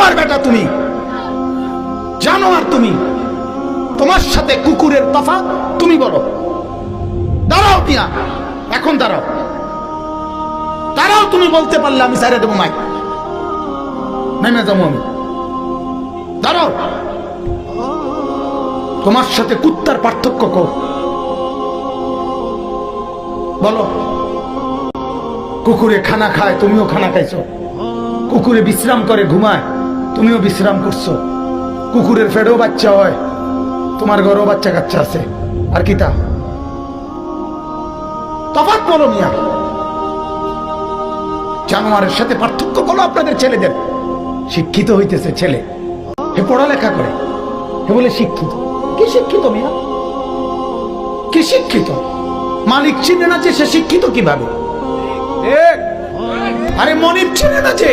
জানোয়ার বেটা তুমি, জানোয়ার তুমি। তোমার সাথে কুকুরের তফাৎ তুমি বলো। দাঁড়াও পিয়া, এখন দাঁড়াও, দাঁড়াও। তুমি বলতে পারলে আমি ছেড়ে দেবো মাই, নেমে যাবো আমি। দাঁড়াও, তোমার সাথে কুত্তার পার্থক্য কো বলো। কুকুরে খানা খায়, তুমিও খানা খাইছো। কুকুরে বিশ্রাম করে ঘুমায়, তুমিও বিশ্রাম করছো। কুকুরের ফেডেও বাচ্চা হয়, তোমার ঘরেও বাচ্চা কাচ্চা আছে। আর কি তা তফাৎ বলো মিয়া। জানোয়ারের সাথে পার্থক্য বলো আপনাদের ছেলেদের। শিক্ষিত হইতেছে ছেলে, হে পড়ালেখা করে, হে বলে শিক্ষিত। কি শিক্ষিত মিয়া, কি শিক্ষিত? মালিক চিনে না যে সে শিক্ষিত কিভাবে? আরে মনিব চিনে না যে